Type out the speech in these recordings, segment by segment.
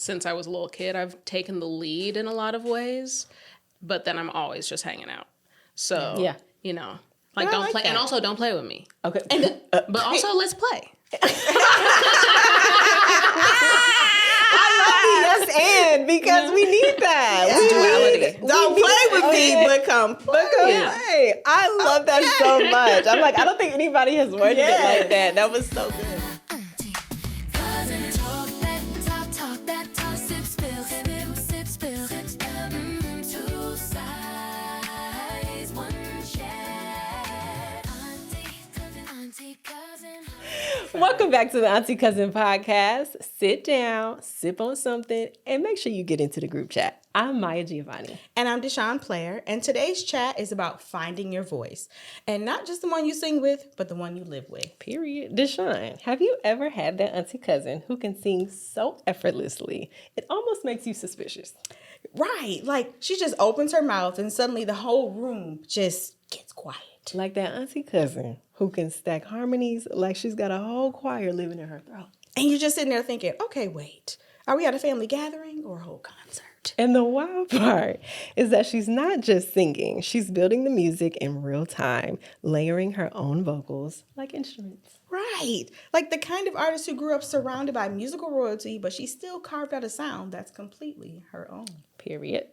since I was a little kid, I've taken the lead in a lot of ways, but then I'm always just hanging out. So, like don't play, and also don't play with me. Okay. But also let's play. Yes, and because we need that. It's duality. Don't play with me, but come play. I love that so much. I'm like, I don't think anybody has worded it like that. That was so good. Welcome back to the Auntie Cousin Podcast. Sit down, sip on something, and make sure you get into the group chat. I'm Maya Giovanni. And I'm Deshawn Player. And today's chat is about finding your voice. And not just the one you sing with, but the one you live with. Period. Deshawn, have you ever had that auntie cousin who can sing so effortlessly, it almost makes you suspicious? Right. Like, she just opens her mouth and suddenly the whole room just gets quiet. Like that auntie cousin who can stack harmonies like she's got a whole choir living in her throat. And you're just sitting there thinking, okay, wait, are we at a family gathering or a whole concert? And the wild part is that she's not just singing. She's building the music in real time, layering her own vocals like instruments. Right. Like the kind of artist who grew up surrounded by musical royalty, but she still carved out a sound that's completely her own. Period.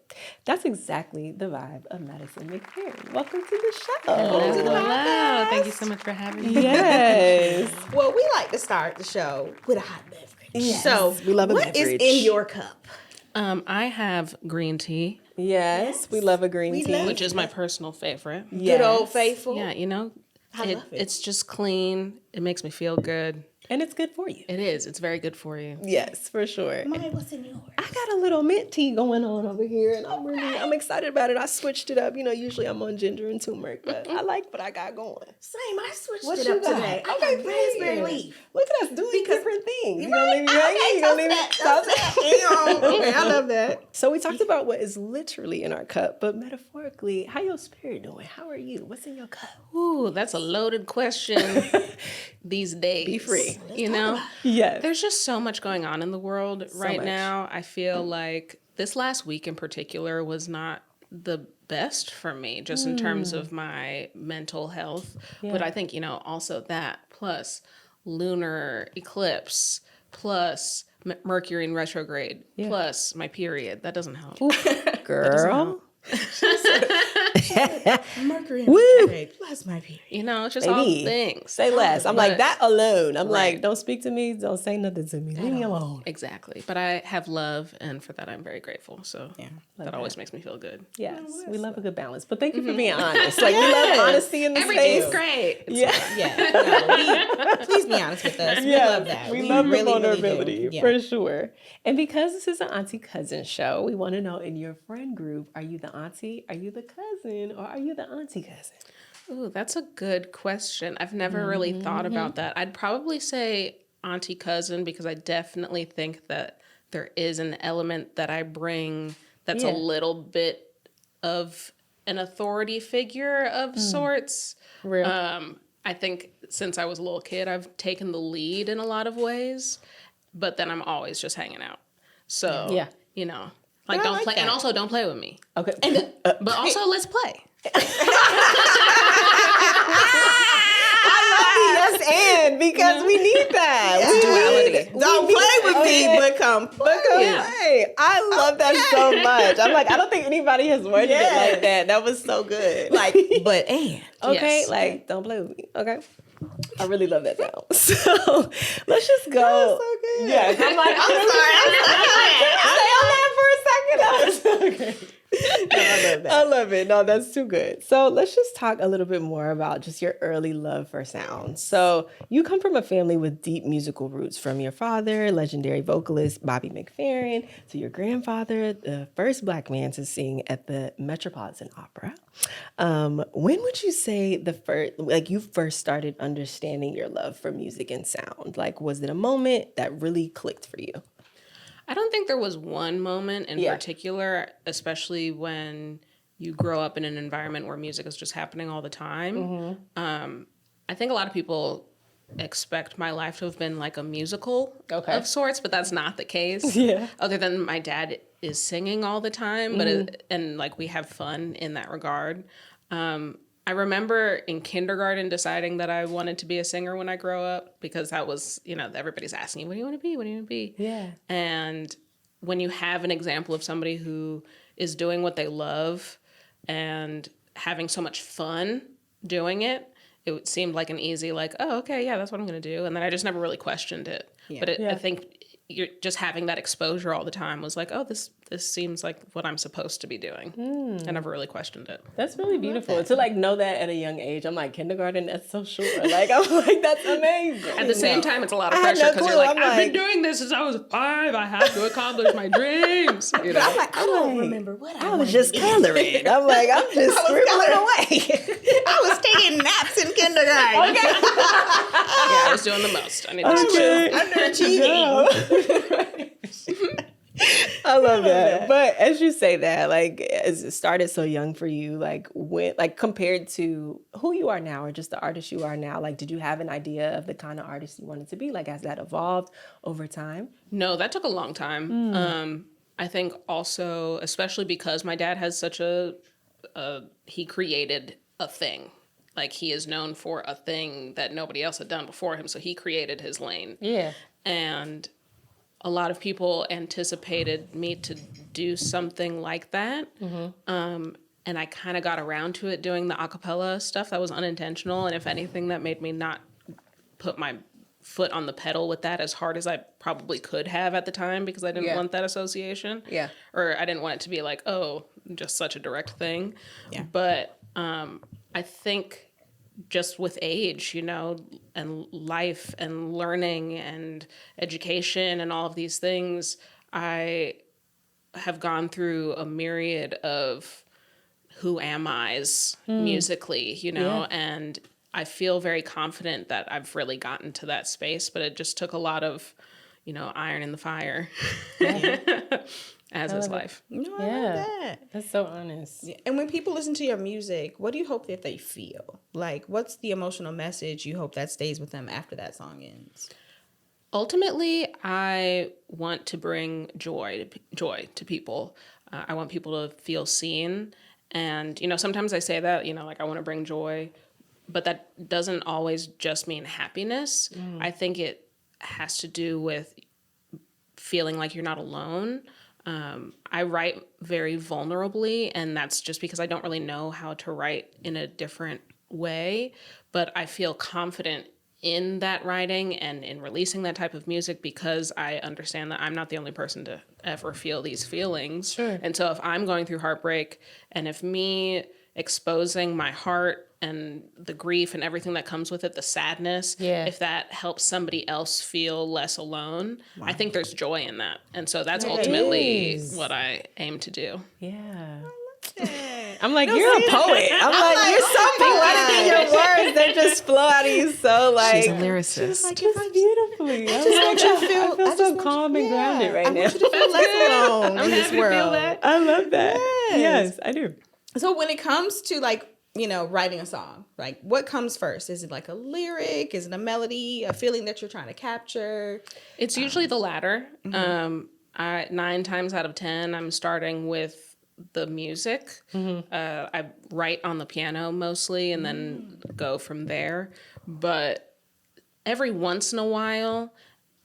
That's exactly the vibe of Madison McFerrin. Welcome to the show. Hello. Thank you so much for having me. Yes. Well, we like to start the show with a hot beverage. Yes, So we love a what is beverage. in your cup? I have green tea, Yes, we love a green We tea. love which is my personal favorite. Yes. Good old faithful. Yeah, I love it. It's just clean. It makes me feel good. And it's good for you. It is. It's very good for you. Yes, for sure. Maya, what's in yours? I got a little mint tea going on over here, and I'm excited about it. I switched it up. Usually I'm on ginger and turmeric, but I like what I got going. Same. I switched What it you up got? today. I Okay, got raspberry period. leaf. Look at us doing different things. You gonna Right? leave me hanging? Okay, You gonna toast leave me that, toast that? Okay, I love that. So we talked about what is literally in our cup, but metaphorically, how your spirit doing? How are you? What's in your cup? Ooh, that's a loaded question these days. Be free. Yes. There's just so much going on in the world right much. now. I feel like this last week in particular was not the best for me, just in terms of my mental health. Yeah. But I think, also that plus lunar eclipse plus Mercury in retrograde plus my period. That doesn't help. Girl. Mercury Woo. and retrograde plus my period. It's just all Baby, things. say less. I'm like, But- that alone. I'm Right. like, don't speak to me. Don't say nothing to me. Leave me alone. Exactly. But I have love, and for that I'm very grateful. So that always that. makes me feel good. Yes, we love a good balance. But thank you for being honest. Like, we love honesty in the Everything's space. great. Please be honest with us. We Yeah, love that. we love the really, vulnerability, really do. Yeah. for sure. And because this is an auntie cousin show, we want to know, in your friend group, are you the auntie, are you the cousin, or are you the auntie cousin? Ooh, that's a good question. I've never really thought about that. I'd probably say auntie cousin because I definitely think that there is an element that I bring that's a little bit of an authority figure of sorts. Real. I think since I was a little kid, I've taken the lead in a lot of ways, but then I'm always just hanging out. So, like don't play, and also don't play with me. Okay. But also let's play. Yes, and because we need that. It's duality. Don't play with me, but come play. I love that so much. I'm like, I don't think anybody has worded it like that. That was so good. Like, but and. Okay, Yes. like, don't play with me. Okay. I really love that sound. So let's just go. That was so good. Yes, I'm like, I'm sorry. Stay on that for a second. That was so good. No, I love that. I love it. No, that's too good. So let's just talk a little bit more about just your early love for sound. So you come from a family with deep musical roots, from your father, legendary vocalist Bobby McFerrin, to your grandfather, the first Black man to sing at the Metropolitan Opera. When would you say you first started understanding your love for music and sound? Like, was it a moment that really clicked for you? I don't think there was one moment in particular, especially when you grow up in an environment where music is just happening all the time. I think a lot of people expect my life to have been like a musical Okay. of sorts, but that's not the case. Yeah. Other than my dad is singing all the time, but and like we have fun in that regard. I remember in kindergarten deciding that I wanted to be a singer when I grow up, because that was, everybody's asking you, what do you want to be? What do you want to be? Yeah. And when you have an example of somebody who is doing what they love and having so much fun doing it, it seemed like an easy, like, oh, okay, yeah, that's what I'm going to do. And then I just never really questioned it. Yeah. But I think you're just having that exposure all the time was like, oh, this seems like what I'm supposed to be doing. I never really questioned it. That's really beautiful to like know that at a young age. I'm like, kindergarten, that's so short. Like, I'm like, that's amazing. At the same time, it's a lot of I had pressure no because clue. you're like, I'm I've been like- doing this since I was 5. I have to accomplish my dreams. I'm like, I don't remember what I was just coloring. I'm like, I'm just coloring away. I was taking naps in kindergarten. Okay. Yeah, I was doing the most. I need to chill. Underachieving. I love that. But as you say that, like, as it started so young for you, like when, like compared to who you are now or just the artist you are now, like, did you have an idea of the kind of artist you wanted to be? Like, has that evolved over time? No, that took a long time. I think also, especially because my dad has such he created a thing. Like, he is known for a thing that nobody else had done before him. So he created his lane. Yeah. And a lot of people anticipated me to do something like that. And I kind of got around to it doing the a cappella stuff that was unintentional. And if anything, that made me not put my foot on the pedal with that as hard as I probably could have at the time, because I didn't want that association. Yeah. Or I didn't want it to be like, oh, just such a direct thing. Yeah. But I think just with age, and life and learning and education and all of these things, I have gone through a myriad of who am I's musically, and I feel very confident that I've really gotten to that space, but it just took a lot of, iron in the fire. As is life. No, I love that. That's so honest. Yeah. And when people listen to your music, what do you hope that they feel? Like, what's the emotional message you hope that stays with them after that song ends? Ultimately, I want to bring joy to people. I want people to feel seen. And, sometimes I say that, like, I want to bring joy, but that doesn't always just mean happiness. I think it has to do with feeling like you're not alone. I write very vulnerably, and that's just because I don't really know how to write in a different way, but I feel confident in that writing and in releasing that type of music because I understand that I'm not the only person to ever feel these feelings. Sure. And so if I'm going through heartbreak, and if me exposing my heart and the grief and everything that comes with it, the sadness, if that helps somebody else feel less alone, I think there's joy in that. And so that's ultimately what I aim to do. Yeah. I'm like, you're a poet. I'm like, you're so poetic in your words. They just flow out of you so like. She's a lyricist. Like, Just beautifully. I just want you to feel. I feel so calm and grounded right I now. want you to feel less alone in this happy to feel world. that. I love that. Yes, I do. So when it comes to like, writing a song, like what comes first? Is it like a lyric? Is it a melody? A feeling that you're trying to capture? It's usually the latter. 9 times out of 10, I'm starting with the music. I write on the piano mostly and then go from there. But every once in a while,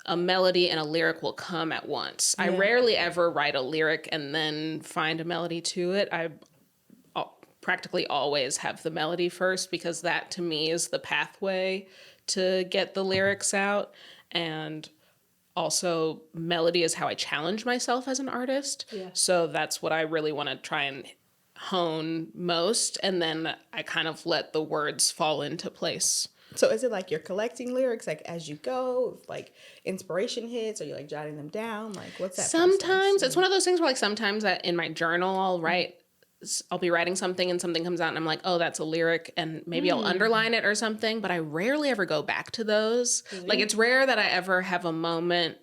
a melody and a lyric will come at once. I rarely ever write a lyric and then find a melody to it. I practically always have the melody first because that to me is the pathway to get the lyrics out. And also melody is how I challenge myself as an artist. So that's what I really want to try and hone most. And then I kind of let the words fall into place. So is it like you're collecting lyrics like as you go, like inspiration hits, or you're like jotting them down? Like what's that? Sometimes it's one of those things where like sometimes in my journal I'll be writing something and something comes out and I'm like, oh, that's a lyric, and maybe I'll underline it or something, but I rarely ever go back to those. Like it's rare that I ever have a moment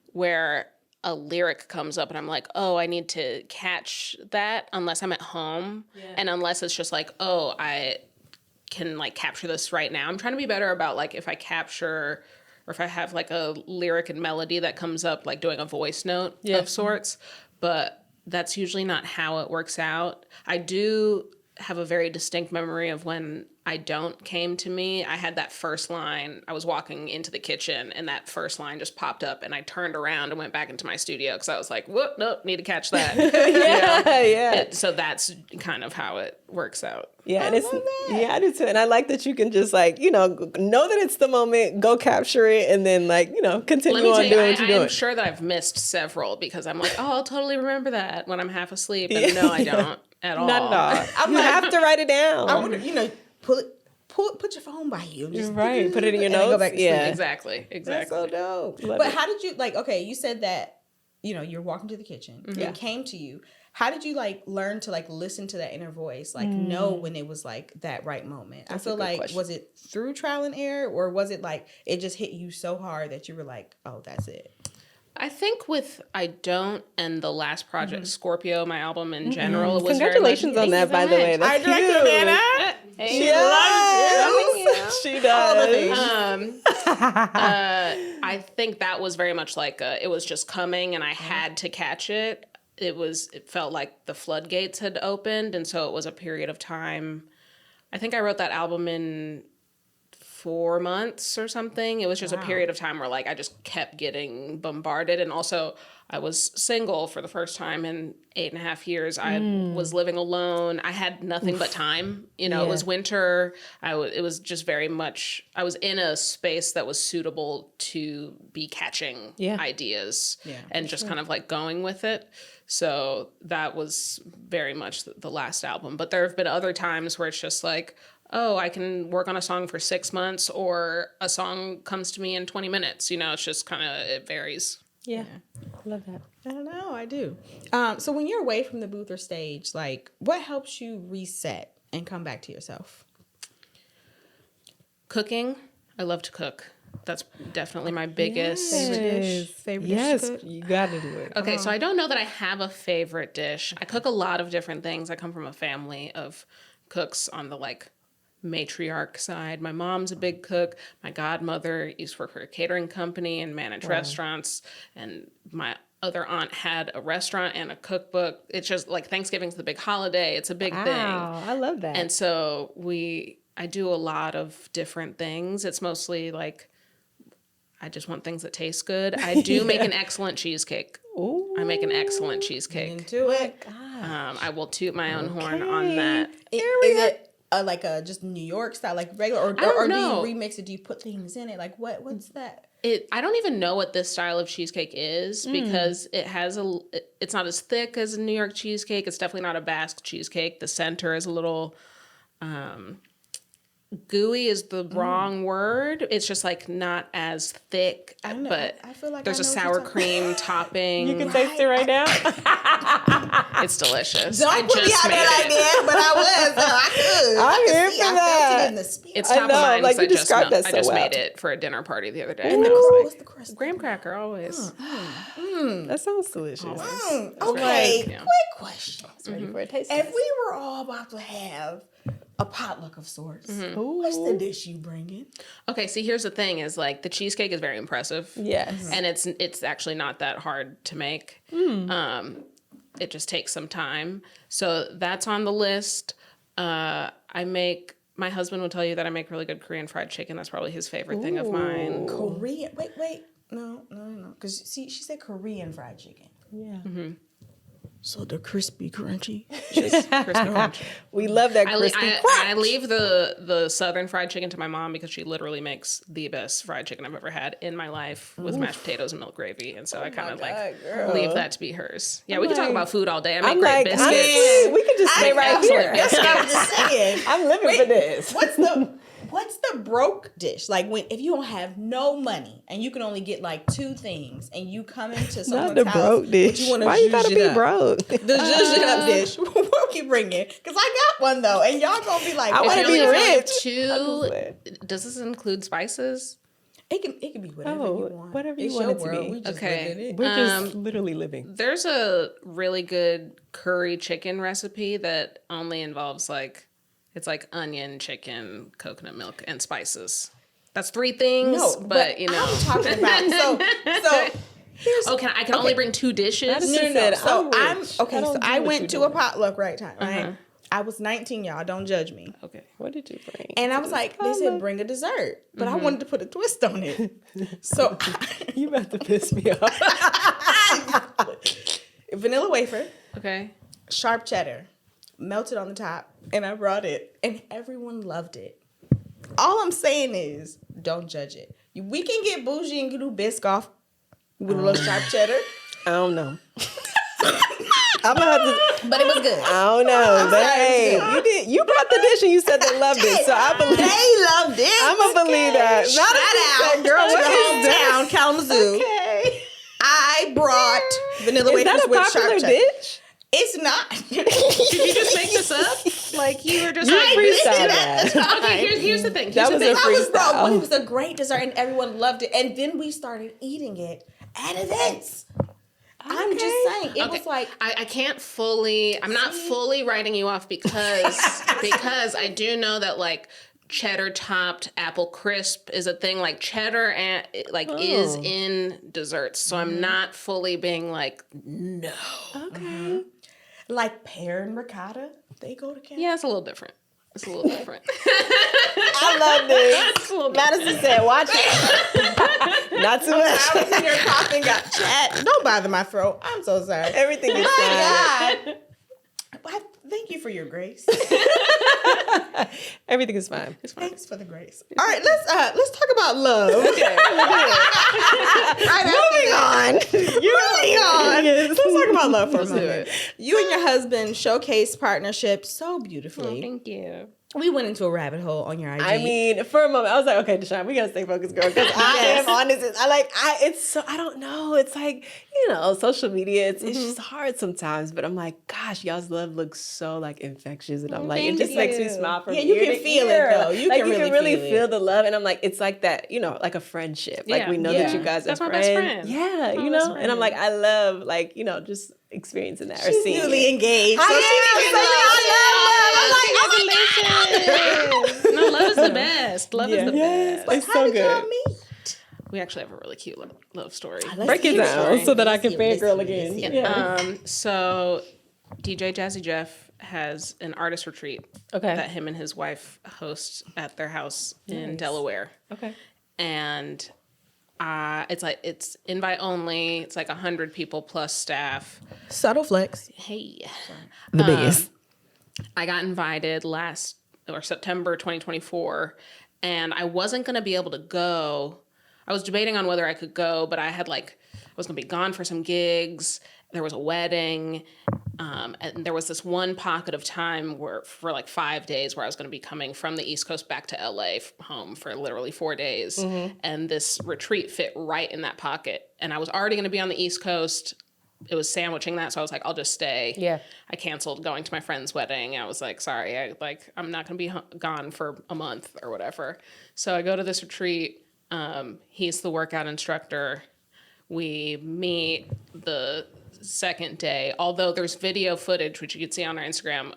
where a lyric comes up and I'm like, oh, I need to catch that, unless I'm at home and unless it's just like, oh, I can like capture this right now. I'm trying to be better about like if I capture or if I have like a lyric and melody that comes up, like doing a voice note of sorts, but that's usually not how it works out. I do have a very distinct memory of when I Don't came to me. I had that first line. I was walking into the kitchen and that first line just popped up and I turned around and went back into my studio because I was like, whoop, nope, need to catch that. So that's kind of how it works out. Yeah, and I do too. And I like that you can just like, know that it's the moment, go capture it, and then like, continue on doing what you're doing. I'm sure that I've missed several because I'm like, oh, I'll totally remember that when I'm half asleep. And no, I don't at all. Not at all. You have to write it down. I would, put your phone by you. Just put it in your notes. Go back to sleep. Exactly. That's so dope. But how did you you said that, you're walking to the kitchen. Mm-hmm. It came to you. How did you learn to listen to that inner voice, know when it was that right moment? That's I feel like question. Was it through trial and error, or was it it just hit you so hard that you were like, oh, that's it? I think with I Don't and the last project, Scorpio, my album in general, it was congratulations on that, by the way. That's I directed that. She does. I think that was very much it was just coming and I had to catch it. It felt like the floodgates had opened, and so it was a period of time. I think I wrote that album in 4 months or something. It was just a period of time where I just kept getting bombarded. And also I was single for the first time in 8.5 years. I was living alone. I had nothing but time. It was winter. It was just very much, I was in a space that was suitable to be catching ideas and just kind of going with it. So that was very much the last album. But there have been other times where it's just oh, I can work on a song for 6 months, or a song comes to me in 20 minutes. It's just kind of, it varies. Yeah. Love that. I don't know. I do. So when you're away from the booth or stage, what helps you reset and come back to yourself? Cooking. I love to cook. That's definitely my biggest favorite dish to cook. You got to do it. Okay, so I don't know that I have a favorite dish. I cook a lot of different things. I come from a family of cooks on the matriarch side. My mom's a big cook. My godmother used to work for a catering company and manage restaurants. And my other aunt had a restaurant and a cookbook. It's just Thanksgiving's the big holiday. It's a big thing. I love that. And so I do a lot of different things. It's mostly I just want things that taste good. I do make an excellent cheesecake. Ooh. I make an excellent cheesecake. Into it. I will toot my own horn on that. Is it just New York style, regular, or do you remix it? Do you put things in it? What's that? I don't even know what this style of cheesecake is because it's not as thick as a New York cheesecake. It's definitely not a Basque cheesecake. The center is a little gooey is the wrong word. It's just not as thick, but I feel there's a sour cream topping. You can taste it right now. It's delicious. Don't put me out there like that, but I was. I could. I'm here for that. I felt it in the spirit. It's top of mind. You described that so well. I just made it for a dinner party the other day. And what's the crust? Graham cracker always. That sounds delicious. Okay, quick question. Ready for a taste? If we were all about to have a potluck of sorts, what's the dish you bringing? Okay, see, here's the thing: is the cheesecake is very impressive. Yes, and it's actually not that hard to make. It just takes some time. So that's on the list. My husband will tell you that I make really good Korean fried chicken. That's probably his favorite thing of mine. Korean? Wait. No. Because she said Korean fried chicken. Yeah. Mm-hmm. So the crispy, crunchy. Just crispy, crunchy. We love that crispy crunch. I leave the southern fried chicken to my mom because she literally makes the best fried chicken I've ever had in my life with mashed potatoes and milk gravy. And so I kind of leave that to be hers. Yeah, we can talk about food all day. I make great biscuits. Honestly, we could just stay right here. That's what I was just saying. I'm living for this. What's the broke dish? If you don't have no money and you can only get 2 things and you come into someone's Not the house, broke dish. Why you gotta be broke? The zhuzh it up dish. What you bringing? Because I got one though, and y'all gonna be like, I want to be rich. Does this include spices? It can be whatever you want. Whatever you want it to be. We just okay. live in it. We're just literally living. There's a really good curry chicken recipe that only involves It's like onion, chicken, coconut milk, and spices. That's 3 things, No, but you know. I'm talking about so here's I can only bring 2 dishes. No. So I what went you to doing. a potluck right. I was 19, y'all. Don't judge me. Okay. What did you bring? And I was like, they said bring a dessert, but I wanted to put a twist on it. So You about to piss me off. vanilla wafer, Okay. sharp cheddar, melted on the top, and I brought it, and everyone loved it. All I'm saying is, don't judge it. We can get bougie and do Biscoff with a little sharp cheddar, I don't know. I'm gonna have to. but it was good. I don't know, but hey, you brought the dish and you said they loved it, so I believe. They loved it. I'm gonna believe that. Shout out, girl. to What the is that? hometown Kalamazoo. Okay. I brought vanilla Is wafers that a with popular sharp cheddar. dish? It's not. Did you just make this up? Like you were just You like freestyle that. Okay, here's the thing. That was a freestyle. It was a great dessert and everyone loved it. And then we started eating it at events. I'm just saying. It was like I can't fully. I'm not fully writing you off because I do know that like cheddar topped apple crisp is a thing. Like cheddar and is in desserts, so I'm not fully being like no. Okay. like pear and ricotta. They go together. Yeah, it's a little different. It's a little different. I love this. Madison said, "Watch it." Not too much. I was in here coughing, got chat. Don't bother my throat. I'm so sorry. Everything is fine. My God. Thank you for your grace. Everything is fine. Thanks for the grace. All right, let's talk about love. Okay. Moving on. Moving on. Let's talk about love for a Let's do moment. it. You and your husband showcase partnership so beautifully. Thank you. We went into a rabbit hole on your IG. I mean, for a moment, I was like, okay, Deshaun, we gotta stay focused, girl, because I am on this. I don't know. It's like, social media, it's just hard sometimes, but I'm like, gosh, y'all's love looks so like infectious. And I'm like, it just makes me smile from you ear can to feel ear. it though. You can really feel the love. And I'm like, it's like that, like a friendship. Like we know that you guys That's are my friends. best friend. Yeah, My best friend. and I'm like, I love just experiencing that or She's seeing newly it. engaged. No, love is the best. Love is the best. It's How so did y'all good. meet? We actually have a really cute love story. Break it down so that I can fangirl again. Yeah. So DJ Jazzy Jeff has an artist retreat that him and his wife host at their house in Delaware. Okay. And it's invite only. It's like 100 people plus staff. Subtle flex. Hey. The biggest. I got invited September 2024, and I wasn't going to be able to go. I was debating on whether I could go, but I was going to be gone for some gigs. There was a wedding, and there was this one pocket of time for like 5 days where I was going to be coming from the East Coast back to LA home for literally 4 days. And this retreat fit right in that pocket. And I was already going to be on the East Coast. It was sandwiching that, so I was like, I'll just stay. Yeah. I canceled going to my friend's wedding. I was like, sorry, I'm not going to be gone for a month or whatever. So I go to this retreat. He's the workout instructor. We meet the second day, although there's video footage, which you can see on our Instagram,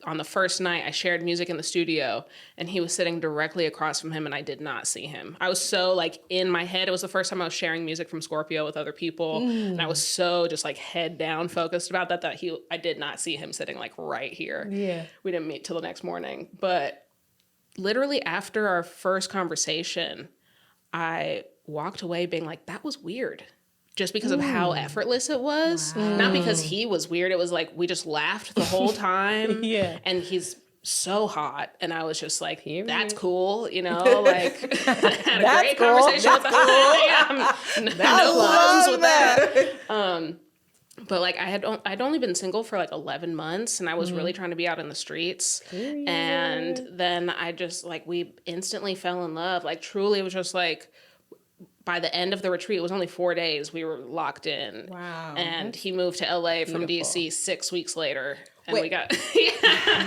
on the first night, I shared music in the studio, and he was sitting directly across from him, and I did not see him. I was so, in my head, it was the first time I was sharing music from Scorpio with other people, and I was so just, head down focused about that I did not see him sitting, right here. Yeah. We didn't meet till the next morning. But literally after our first conversation, I walked away being like, that was weird. Just because of how effortless it was. Wow. Not because he was weird. It was we just laughed the whole time. Yeah. And he's so hot. And I was just like, that's cool. I had a great conversation with him. No problems with that. But I'd only been single for 11 months, and I was really trying to be out in the streets. And then I just we instantly fell in love. Truly, it was just by the end of the retreat, it was only 4 days, we were locked in. Wow. And he moved to LA from DC 6 weeks later. And we got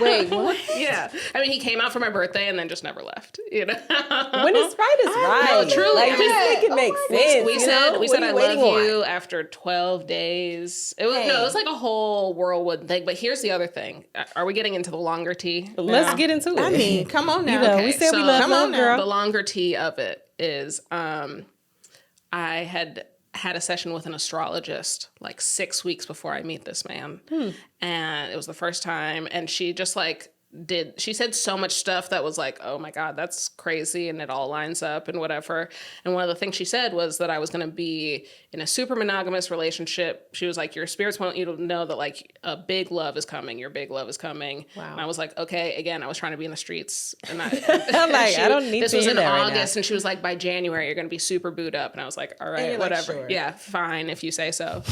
Wait, what? Yeah. I mean, he came out for my birthday and then just never left, you know? When it's right, it's right. No, truly. Like, I mean, just make it make sense. We said I love on? you after 12 days. It was it was like a whole whirlwind thing. But here's the other thing. Are we getting into the longer tea? Let's get into it. I mean, come on now. You know, we said we love girl. The longer tea of it is I had a session with an astrologist like 6 weeks before I meet this man. And it was the first time. And she just like she said so much stuff that was like, oh my God, that's crazy. And it all lines up and whatever. And one of the things she said was that I was going to be in a super monogamous relationship. She was like, your spirits want you to know that like a big love is coming. Your big love is coming. Wow. And I was like, okay, again, I was trying to be in the streets. And I'm like, I don't need this to was in August. Right, and she was like, by January, you're going to be super booed up. And I was like, all right, whatever. Like, sure. Yeah, fine, if you say so.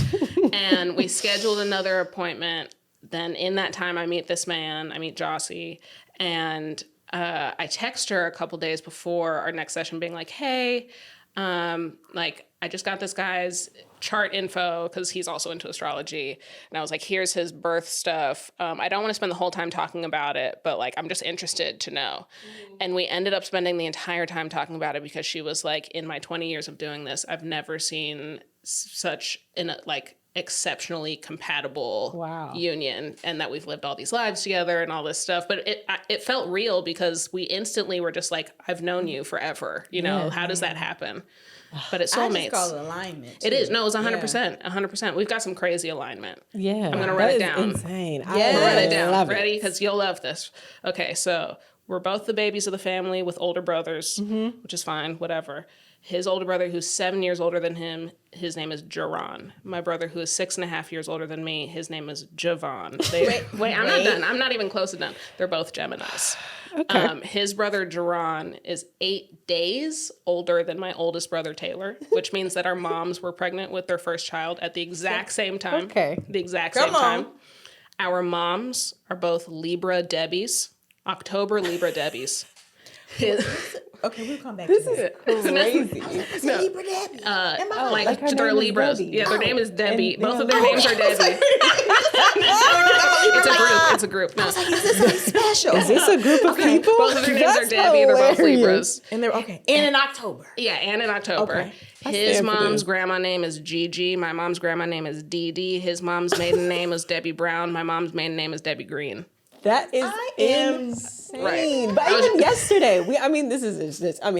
And we scheduled another appointment. Then in that time, I meet this man, I meet Jossie, and I text her a couple days before our next session being like, hey, like I just got this guy's chart info because he's also into astrology. And I was like, here's his birth stuff. I don't want to spend the whole time talking about it, but like, I'm just interested to know. And we ended up spending the entire time talking about it because she was like, in my 20 years of doing this, I've never seen such exceptionally compatible union, and that we've lived all these lives together and all this stuff. But it felt real because we instantly were just like, I've known you forever. You know, how does that happen? But it's soulmates. I just call it alignment. Too. It is. No, it was 100%. 100%. We've got some crazy aliline. Yeah. I'm going to write it down. Insane. Yeah. I'm going to write it down. Ready? Because you'll love this. Okay, so we're both the babies of the family with older brothers, which is fine, whatever. His older brother, who's 7 years older than him, his name is Jaron. My brother, who is 6.5 years older than me, his name is Javon. Wait, I'm not done. I'm not even close to done. They're both Geminis. Okay. His brother, Jaron, is 8 days older than my oldest brother, Taylor, which means that our moms were pregnant with their first child at the exact same time. Okay. The exact same time. Our moms are both Libra Debbies, October Libra Debbies. Okay, we'll come back to this. This is crazy. No. Libra Debbie. They're Libras. Yeah, their name is Debbie. Both of their names are Debbie. It's a group. No. I was like, is this something special? Is this a group of people? Both of their names are Debbie. They're both Libras. And they're okay. And in October. Yeah, and in October. Okay. His mom's grandma name is Gigi. My mom's grandma name is Dee Dee. His mom's maiden name is Debbie Brown. My mom's maiden name is Debbie Green. That is insane. Right. But even yesterday,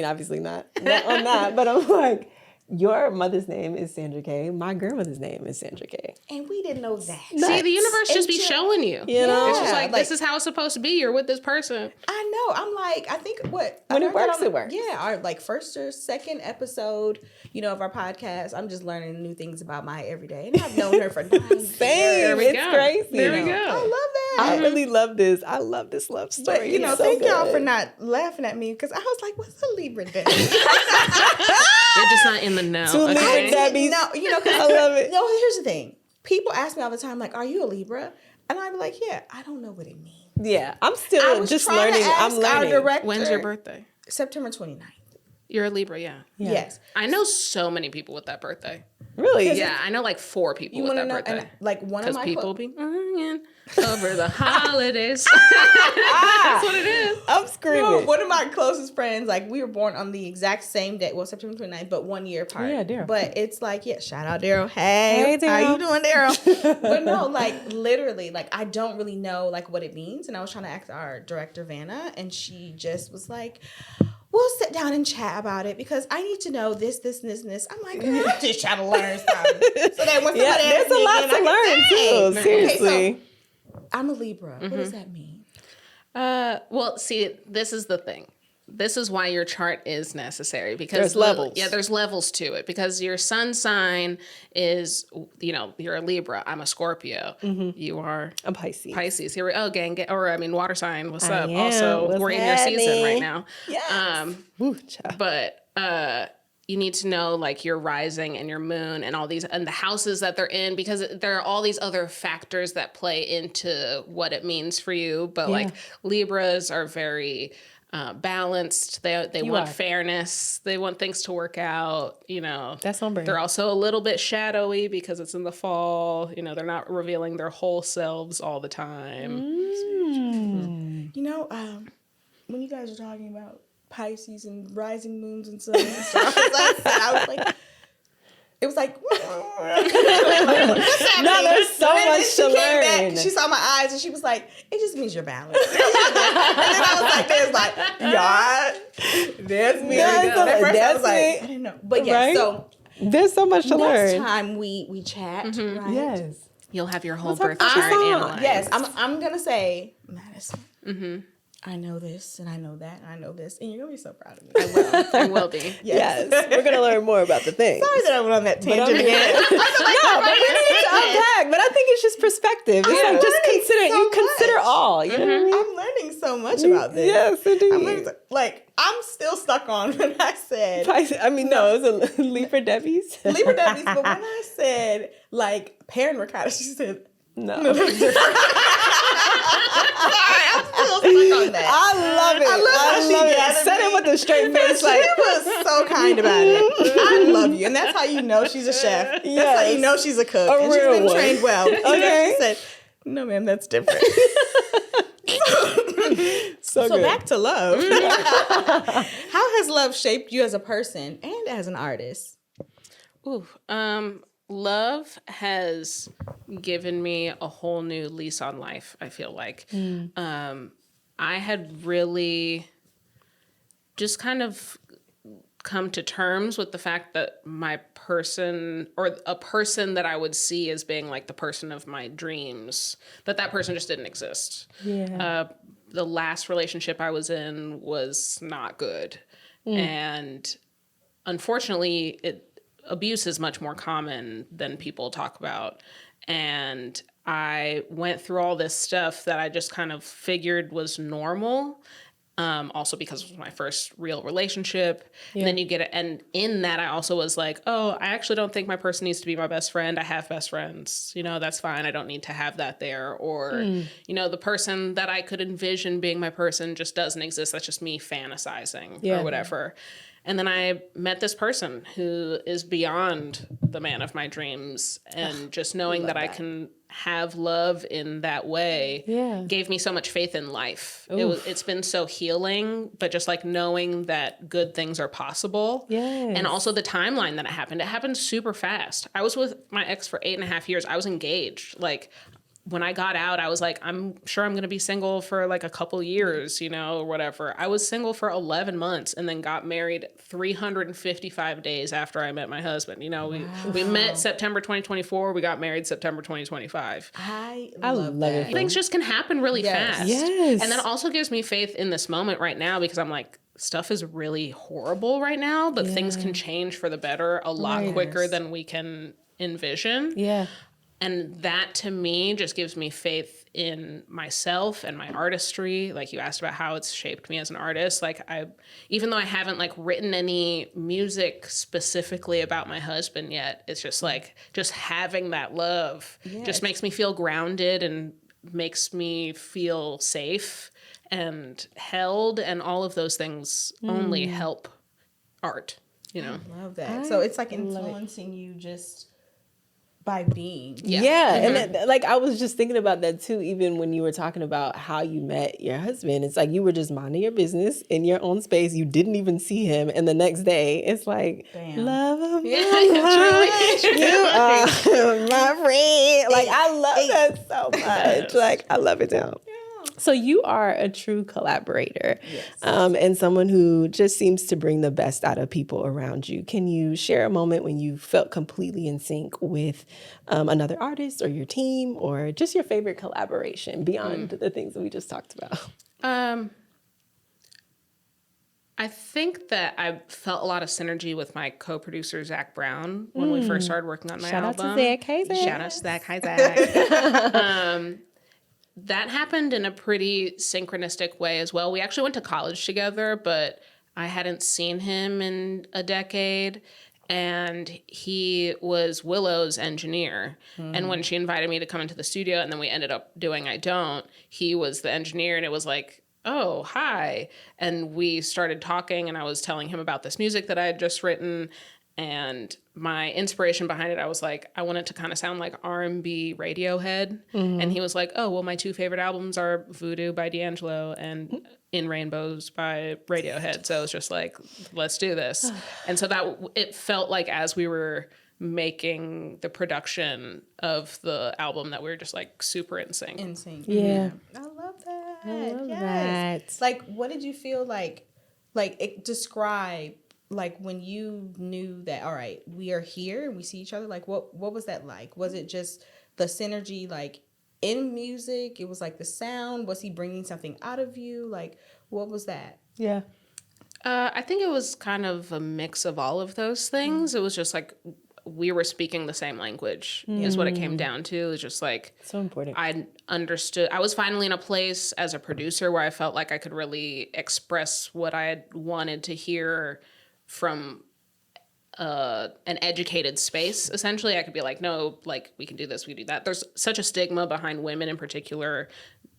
obviously not on that, but I'm like, your mother's name is Sandra K. My grandmother's name is Sandra K. And we didn't know that. See, the universe just be showing you. You know? It's just like, this is how it's supposed to be. You're with this person. I know. I'm like, I think when it works, it works. Yeah, our like first or second episode, of our podcast, I'm just learning new things about my everyday. And I've known her for 9 years. Same. It's crazy. There we go. I love that. I really love this. I love this love story. But, thank y'all for not laughing at me because I was like, what's a Libra day? You're just not in the know. Two Libra Debbies. No, because I love it. No, here's the thing. People ask me all the time, like, are you a Libra? And I'm like, yeah, I don't know what it means. Yeah, I'm still just learning. I'm learning. Our director, when's your birthday? September 29th. You're a Libra, yeah. Yes. I know so many people with that birthday. Really? Yeah, I know like 4 people with that birthday. And, like one of my people be over the holidays. That's what it is. I'm screaming. No, one of my closest friends, like we were born on the exact same day. Well, September 29th, but 1 year apart. Yeah, Daryl. But it's like, shout out Daryl. Hey Daryl. How you doing, Daryl? But no, like literally, like I don't really know like what it means. And I was trying to ask our director, Vanna, and she just was like, we'll sit down and chat about it because I need to know this, and this. I'm like, girl, I'm just trying to learn something. So that when somebody there's a lot to learn too. Seriously. Okay, so I'm a Libra. What does that mean? Well, see, this is the thing. This is why your chart is necessary because there's levels. Yeah, there's levels to it because your sun sign is, you're a Libra. I'm a Scorpio. Mm-hmm. You are a Pisces. Here we water sign. What's up? Also, we're in your season right now. Yes. But you need to know like your rising and your moon and all these and the houses that they're in because there are all these other factors that play into what it means for you. But like Libras are very balanced. They want fairness. They want things to work out. That's on brand. They're also a little bit shadowy because it's in the fall. They're not revealing their whole selves all the time. When you guys were talking about Pisces and rising moons and stuff, I was like, it was like, no, there's so much to learn. She saw my eyes and she was like, it just means you're balanced. And then I was like, there's me. At first I was like, I didn't know. But yeah, so there's so much to learn. Next time we chat, right? Yes. You'll have your whole birth chart analyzed. Yes, I'm going to say, Madison, I know this and I know that and I know this, and you're gonna be so proud of me. I will be. Yes. We're gonna learn more about the things. Sorry that I went on that tangent again. No, but we need to unpack. But I think it's just perspective. It's like just consider all. You know what I mean? I'm learning so much about this. Yes, indeed. I'm still stuck on when I said. No, it was a Libra Debbie's. Libra Debbie's, but when I said Perrin Ricotta, she said no. That's different. Sorry, I'm still stuck on that. I love it. I love how she said it with a straight face. She was so kind about it. I love you. And that's how you know she's a chef. Yes. That's how you know she's a cook. And she's been trained well. Okay. She said, no, ma'am, that's different. So back to love. How has love shaped you as a person and as an artist? Love has given me a whole new lease on life, I feel like. I had really just kind of come to terms with the fact that my person, or a person that I would see as being like the person of my dreams, that person just didn't exist. Yeah. The last relationship I was in was not good. And unfortunately, abuse is much more common than people talk about. And I went through all this stuff that I just kind of figured was normal. Also because it was my first real relationship. Yeah. And then you get it. And in that, I also was like, I actually don't think my person needs to be my best friend. I have best friends. That's fine. I don't need to have that there. Or, the person that I could envision being my person just doesn't exist. That's just me fantasizing or whatever. And then I met this person who is beyond the man of my dreams. And just knowing that I can have love in that way gave me so much faith in life. It's been so healing, but just knowing that good things are possible. Yes. And also the timeline that it happened super fast. I was with my ex for 8.5 years. I was engaged. When I got out, I was like, I'm sure I'm going to be single for a couple years, or whatever. I was single for 11 months and then got married 355 days after I met my husband. We met September 2024. We got married September 2025. I love that. Things just can happen really fast. Yes. And that also gives me faith in this moment right now, because I'm like, stuff is really horrible right now, but things can change for the better a lot quicker than we can envision. Yeah. And that, to me, just gives me faith in myself and my artistry. You asked about how it's shaped me as an artist. Even though I haven't written any music specifically about my husband yet, it's just just having that love just makes me feel grounded and makes me feel safe and held. And all of those things only help art, I love that. So it's influencing you just by being. And I was just thinking about that too, even when you were talking about how you met your husband. It's you were just minding your business in your own space. You didn't even see him, and the next day it's love of my life, you are my friend. I love that so much. I love it down. So you are a true collaborator, and someone who just seems to bring the best out of people around you. Can you share a moment when you felt completely in sync with another artist or your team, or just your favorite collaboration beyond the things that we just talked about? I think that I felt a lot of synergy with my co-producer, Zach Brown, when we first started working on my album. Shout out to Zach. Hey, Zach. Shout out to Zach. Hi, Zach. That happened in a pretty synchronistic way as well. We actually went to college together, but I hadn't seen him in a decade. And he was Willow's engineer. And when she invited me to come into the studio, and then we ended up doing I Don't, he was the engineer. And it was oh, hi. And we started talking, and I was telling him about this music that I had just written. And my inspiration behind it, I was like, I want it to kind of sound like R&B Radiohead. And he was like, oh, well, my two favorite albums are Voodoo by D'Angelo and In Rainbows by Radiohead. So it's just like, let's do this. And so that it felt like as we were making the production of the album that we were just like super in sync. Yeah. I love that. I love that. Like, what did you feel like describe like when you knew that, all right, we are here and we see each other, like what was that like? Was it just the synergy like in music? It was like the sound? Was he bringing something out of you? Like, what was that? Yeah. I think it was kind of a mix of all of those things. It was just like we were speaking the same language is what it came down to. It was just like so important. I understood. I was finally in a place as a producer where I felt like I could really express what I had wanted to hear from an educated space. Essentially, I could be like, no, like we can do this, we can do that. There's such a stigma behind women in particular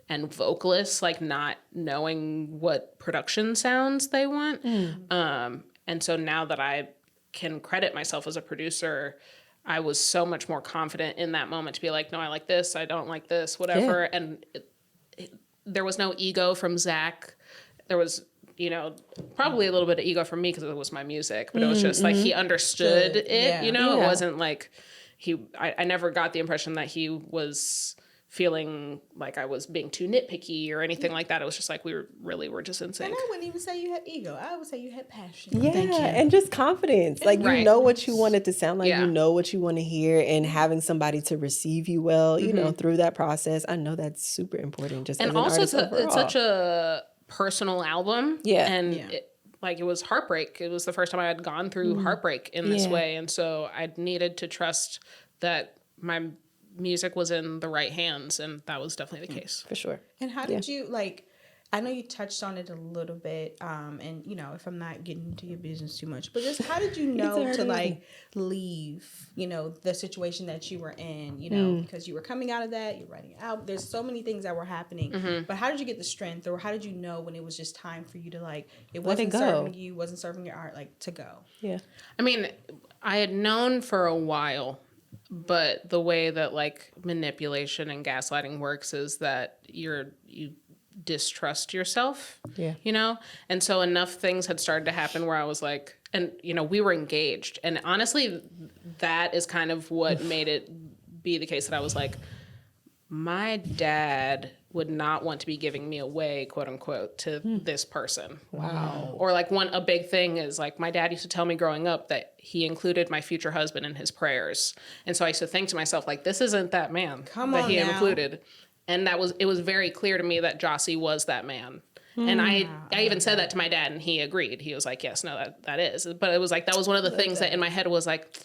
and vocalists like not knowing what production sounds they want. And so now that I can credit myself as a producer, I was so much more confident in that moment to be like, no, I like this, I don't like this, whatever. Yeah. And there was no ego from Zach. There was, you know, probably a little bit of ego from me because it was my music, but it was just like he understood it, you know? It wasn't like I never got the impression that he was feeling like I was being too nitpicky or anything like that. It was just like we were just in sync. And I wouldn't even say you had ego. I would say you had passion. Yeah, and just confidence. Like you know what you want it to sound like. You know what you want to hear, and having somebody to receive you well, you know, through that process. I know that's super important. Just and as also it's such a personal album. Yeah, and it was heartbreak. It was the first time I had gone through heartbreak in this way, and so I needed to trust that my music was in the right hands, and that was definitely the case. For sure. And how did you, like, I know you touched on it a little bit, and, you know, if I'm not getting into your business too much, but just how did you know to, like, leave, you know, the situation that you were in, you know, because you were coming out of that, you're writing out, there's so many things that were happening, but how did you get the strength, or how did you know when it was just time for you to, like, it wasn't serving you, wasn't serving your art, like, to go? Yeah. I mean, I had known for a while, but the way that like manipulation and gaslighting works is that you distrust yourself, you know? And so enough things had started to happen where I was like, and you know, we were engaged. And honestly, that is kind of what made it be the case that I was like, my dad would not want to be giving me away, quote unquote, to this person. Wow. Or like a big thing is like my dad used to tell me growing up that he included my future husband in his prayers. And so I used to think to myself, like, this isn't that man that he included. And it was very clear to me that Jossie was that man. And I even said that to my dad and he agreed. He was like, yes, no, that is. But it was like, that was one of the things that in my head was like,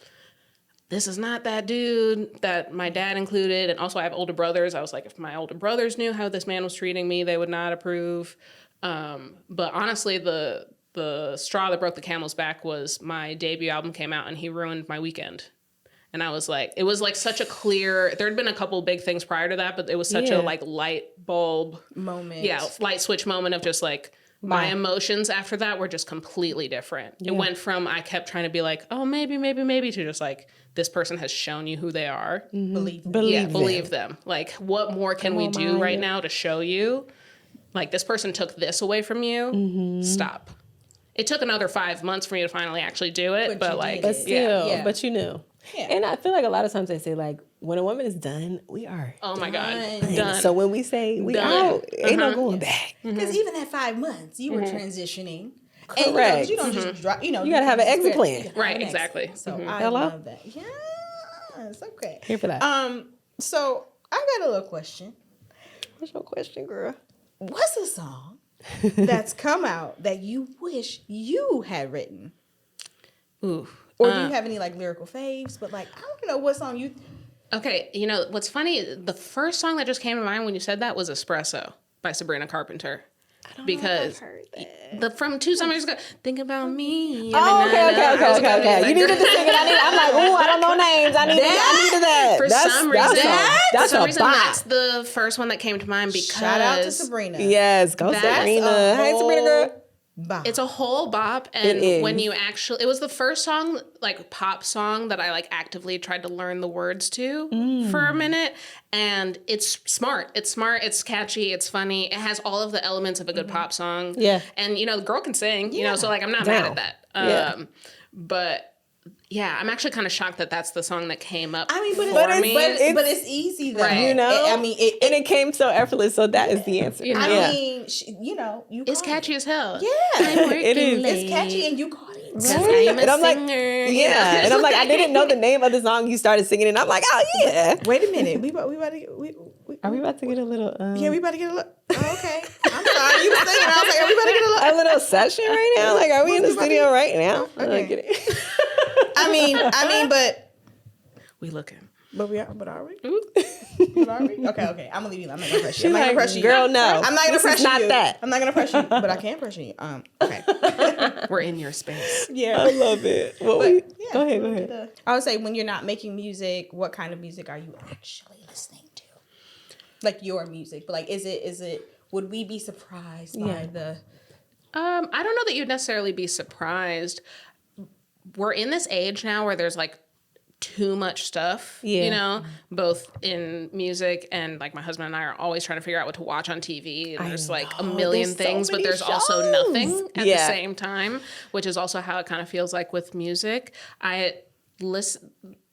this is not that dude that my dad included. And also I have older brothers. I was like, if my older brothers knew how this man was treating me, they would not approve. But honestly, the straw that broke the camel's back was my debut album came out and he ruined my weekend. And I was like, it was like such a clear, there had been a couple big things prior to that, but it was such a like light bulb moment. Yeah, light switch moment of just like, my emotions after that were just completely different. It went from I kept trying to be like, oh, maybe, to just like, this person has shown you who they are. Believe them. Like, what more can we do right now to show you? Like, this person took this away from you. Stop. It took another 5 months for me to finally actually do it. But like, but still, but you knew. Yeah. And I feel like a lot of times they say like, when a woman is done, we are oh my God, done. So when we say we out, ain't no going back. Because even at 5 months, you were transitioning. Correct. And you don't just drop, you know. You got to have an exit plan. Right, exactly. So I love that. Yes, okay. Here for that. So I got a little question. What's your question, girl? What's a song that's come out that you wish you had written? Ooh. Or do you have any like lyrical faves? But like, I don't know what song you... Okay, you know, what's funny, the first song that just came to mind when you said that was Espresso by Sabrina Carpenter. because from 2 summers ago, think about me. Oh, okay. You needed to sing it. I'm like, ooh, I don't know names. I needed that. For some reason, bop. that's the first one that came to mind because shout out to Sabrina. Yes, go Sabrina. Hey, Sabrina girl. Bop. It's a whole bop, and when you actually, it was the first song, like pop song, that I like actively tried to learn the words to for a minute, and it's smart. It's catchy. It's funny. It has all of the elements of a good pop song. Yeah, and the girl can sing. So like I'm not mad at that. But. Yeah, I'm actually kind of shocked that that's the song that came up. But it's easy though. Right. It came so effortless. So that is the answer. You it's catchy as hell. Yeah, it is. It's catchy, and you caught it. Right. I'm a singer. And I'm like, I didn't know the name of the song. You started singing, and I'm like, oh yeah. Wait a minute, we about to get. Are we about to get a little? Yeah, we about to get a little. Oh, okay, I'm sorry. You were singing. I was like, are we about to get a little session right now? Like, are we in the studio right now? Okay. I mean, but we looking. But are we? But are we? Okay. I'm gonna leave you. I'm not gonna pressure you. I'm not gonna pressure you. Girl, no. I'm not gonna pressure you. Not that. I'm not gonna pressure you, but I can pressure you. Okay. We're in your space. Yeah, I love it. Go ahead. I would say when you're not making music, what kind of music are you actually listening to? Like your music, but like, is it? Would we be surprised by the? I don't know that you'd necessarily be surprised. We're in this age now where there's like too much stuff, both in music, and like my husband and I are always trying to figure out what to watch on TV. And there's like a million things, but there's also nothing at the same time, which is also how it kind of feels like with music. The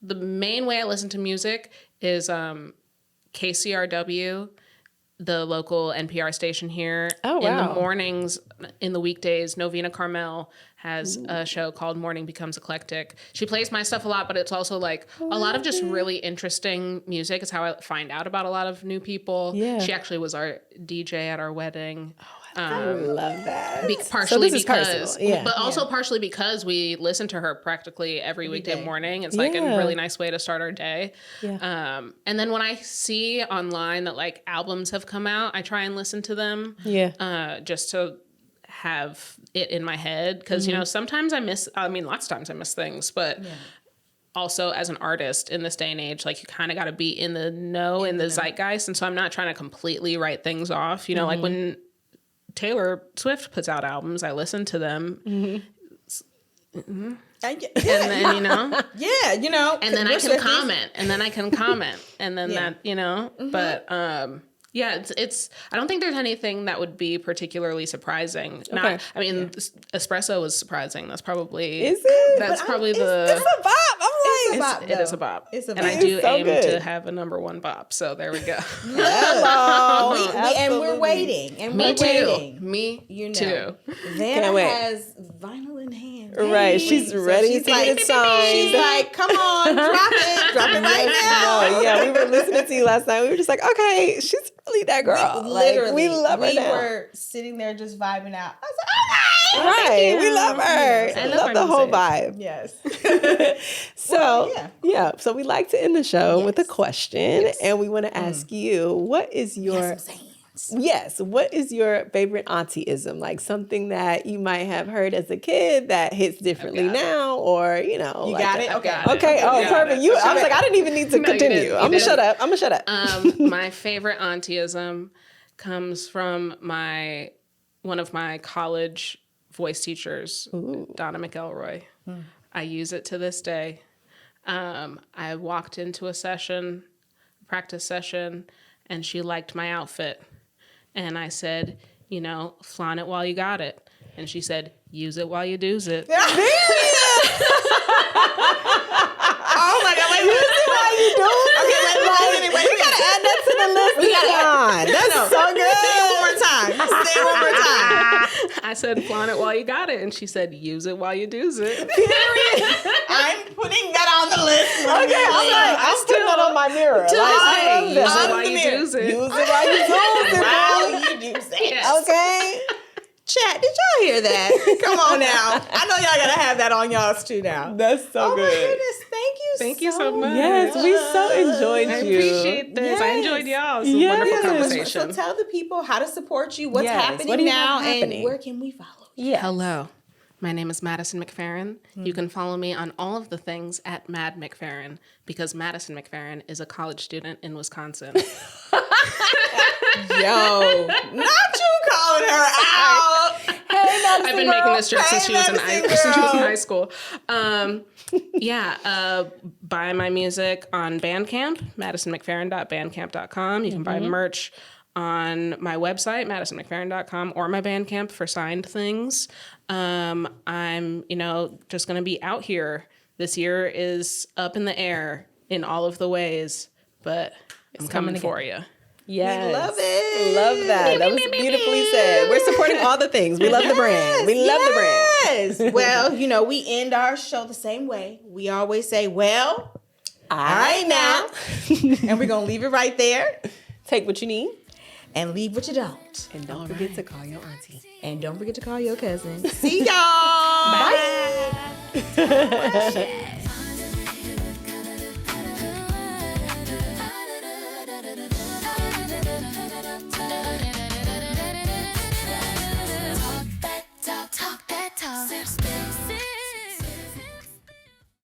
main way I listen to music is KCRW, the local NPR station here. Oh, wow. In the mornings, in the weekdays, Novena Carmel has a show called Morning Becomes Eclectic. She plays my stuff a lot, but it's also like a lot of just really interesting music. It's how I find out about a lot of new people. Yeah. She actually was our DJ at our wedding. I love that. Partially because, but also partially because we listen to her practically every weekday morning. It's like a really nice way to start our day. Yeah. And then when I see online that like albums have come out, I try and listen to them. Yeah. Just to have it in my head, because sometimes lots of times I miss things, but. Also, as an artist in this day and age, like you kind of got to be in the know, in the zeitgeist, and so I'm not trying to completely write things off. Like when Taylor Swift puts out albums, I listen to them. And then, and then I can comment, and then that, but, it's, I don't think there's anything that would be particularly surprising. Espresso was surprising. That's probably, is it? That's probably it's a bop. It is a bop. And I do aim to have a number one bop. So there we go. Hello. And we're waiting. Me too. Vanna has vinyl in hand. Right. She's ready to get it signed. She's like, come on, drop it right now. No, we were listening to you last night. We were just like, okay, she's really that girl. We love her now. We were sitting there just vibing out. I was like, all right. Right. We love her. I love the whole vibe. Yes. So we like to end the show with a question, and we want to ask you, what is your what is your favorite auntie-ism? Like something that you might have heard as a kid that hits differently now, or you got it. Okay. Oh, perfect. I was like, I didn't even need to continue. I'm gonna shut up. My favorite auntie-ism comes from one of my college voice teachers, Donna McElroy. I use it to this day. I walked into a practice session, and she liked my outfit. And I said, flaunt it while you got it. And she said, use it while you do's it. Oh my God, wait. Use it while you do it? Okay, wait. We got to add that to the list. That's so good. Say it one more time. I said, flaunt it while you got it. And she said, use it while you do's it. I'm putting that on the list. Okay, I'm putting that on my mirror. Use it while you do's it. Use it while you do's it. While you do's it. Okay. Chat, did y'all hear that? Come on now. I know y'all gotta have that on y'all's too now. That's so good. Oh my goodness, thank you so much. Yes, we so enjoyed I you. appreciate this. Yes. I enjoyed y'all. It's a Yes. wonderful Yes. conversation. So tell the people how to support you, what's Yes. happening What do you now, have happening? and where can we follow you? Yes. Hello. My name is Madison McFerrin. You can follow me on all of the things at Mad McFerrin because Madison McFerrin is a college student in Wisconsin. Yo, not you calling her out. Hey, Madison I've been girl. making this joke Hey, since she was in Madison high school. Buy my music on Bandcamp, madisonmcferrin.bandcamp.com. You can buy merch on my website, madisonmcferrin.com, or my Bandcamp for signed things. I'm, just going to be out here. This year is up in the air in all of the ways, but I'm coming for you. Yes. We love it. Love that. That was beautifully said. We're supporting all the things. We love the brand. We love the brand. Yes. Well, we end our show the same way. We always say, well, all right now. And we're going to leave it right there. Take what you need. And leave what you don't. And don't forget to call your auntie. And don't forget to call your cousin. See y'all. Bye. Bye.